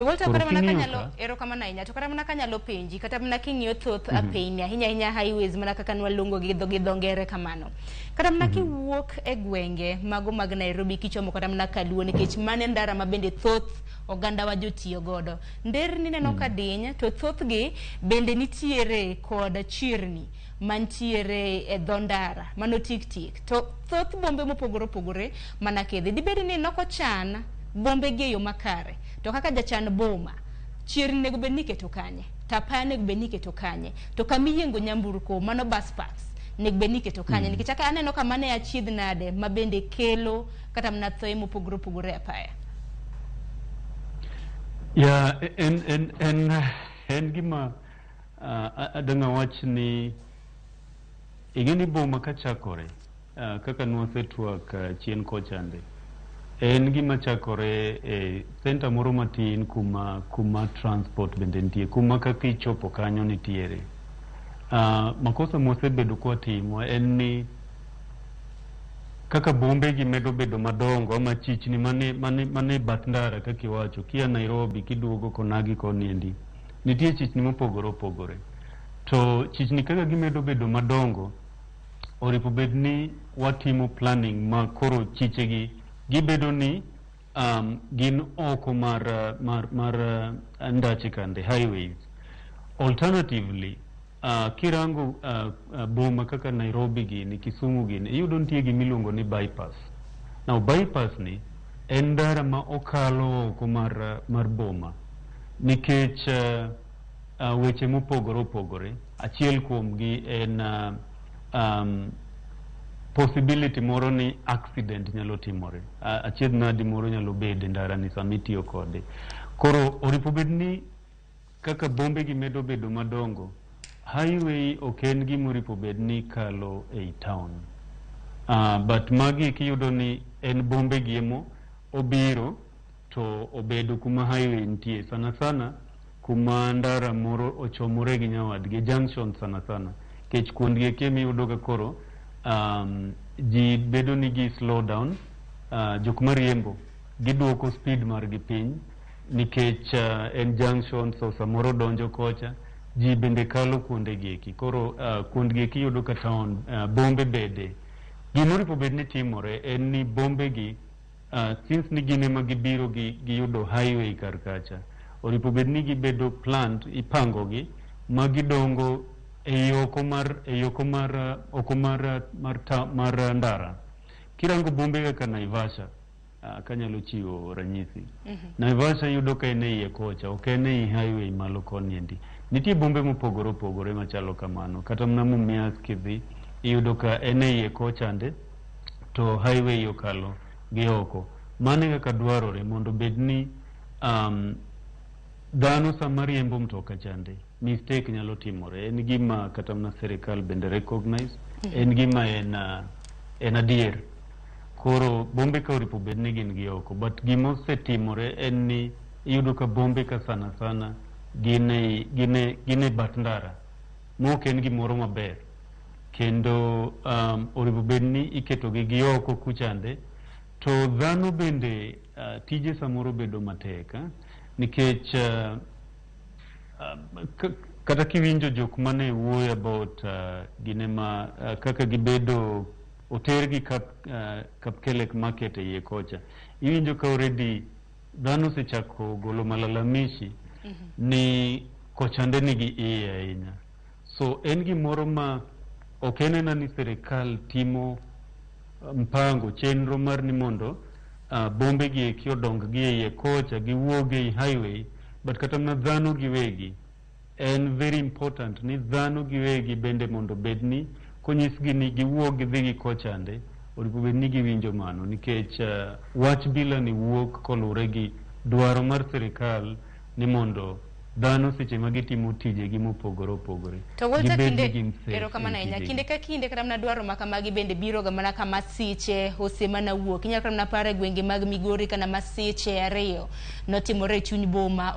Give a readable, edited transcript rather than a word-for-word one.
Walter kata mana kanyalo ero kama na inya to kata mana kanyalo penji kata mana king'iyo thoth apenya hinya highways mana kaka nwaluongo gi dhongere kamano kata mana kiwuok e gwenge mago mag Nairobi kichomo kata mana Kaluo nikech mane ndara mabende thoth oganda wa jotiyo godo nderni neno kadiny to thoth gi bende nitiere kod chirni mantiere e dhondara mano tik to thoth bombe mopogore mana kedhi dibedi ni nokochan bombe gi yo makare to kaka jachan boma chirni nego bedni keto kanye tapaya nego bedni keto kanye to kamiyengo nyamburko mano bus pass nego bedni keto kanye nikech aka aneno kama ne achiedh nade mabende kelo kata mna thoe mopogore apaya ya en gima adanga wach ni igeni boma kachakore kaka nwasetwak chien kochande en gima chakore e center moro matin kuma transport bende nitie kuma kaka ichopo kanyo nitiere makosa mosebedo kwatimo en ni kaka bombe gi medo bedo madongo ama chichni mane bath ndara kaka iwacho kia Nairobi kiduogo konagi koniendi nitie chichni mopogore to chichni kaka gimedo bedo madongo oripo bedni watimo planning ma koro chichegi gibedo ni gin oko mar ndache kande highways. Alternatively kirango boma kaka Nairobi gini Kisumu gini iyudo nitie gimiluongo ni bypass. Now bypass ni en ndara ma okalo oko mar boma nikech weche mopogore achiel kuomgi en possibility moro ni accident nyalo timore achiedh nadi moro nyalo bede ndara ni samitiyo kode koro oripo bedni kaka bombe gi medo bedo madongo highway oken gima oripo bedni kalo ei town but magi kiyudo ni en bombe gi emo obiro to obedo kuma highway nitie sana kuma ndara moro ochomore gi nyawadgi junction sana kech kuondgi kemi yudo ka koro ji bedo ni gi slow down jok mariembo giduoko speed margi piny nikech en junction so samoro donjo kocha ji bende kalo kuonde gieki koro kuonde gieki yudo ka town bombe bede gimoripo bedni timore en ni bombe gi since ni gine ma gibiro giyudo highway kar kacha oripo bedni gibedo plant ipango gi ma gidongo oko mar ndara kirango bombe kaka Naivasha kanyalo chiwo ranyisi Naivasha yudo ka ene iye kocha ok ene i highway malo koniendi nitie bombe mopogore machalo kamano kata mna Mumias kidhi iyudo ka ene iye kochande to highway okalo gi oko mane kaka dwarore mondo bedni dhano sama riembo mtoka chande mistake nyalo timore en gima kata mna serikal bende recognize en gima en adier koro bombe ka oripo bedni gin gi oko but gima osetimore en ni iyudo ka bombe ka sana gine bath ndara mok en gimoro maber kendo oripo bedni iketo gi oko kuchande to dhano bende tije samoro bedo matek nikech kata kiwinjo jok mane wuoyo about ginema kaka gibedo otergi Kapkelek market e iye kocha iwinjo ka already dhano sechako golo malalamishi ni kochande nigi iye ahinya so en gimoro ma ok enena ni serikal timo mpango chenro mar ni mondo bombe gi eki odong gi iye kocha giwuog ei highway but kata mna dhano giwegi en very important ni dhano giwegi bende mondo bedni konyisgi ni giwuog gidhi gi kochande oripo bedni giwinjo mano nikech wach bila ni wuok kolure gi dwaro mar serikal ni mondo dhano seche ma gitimo tijegi mopogore to Walter kinde ero kama na inya kinde ka kinde kata mna dwaro makamagi bende biro ga mana kama siche hose mana wuok inyalo kata mna pare gwenge mag Migori kana masiche ariyo notimore chuny boma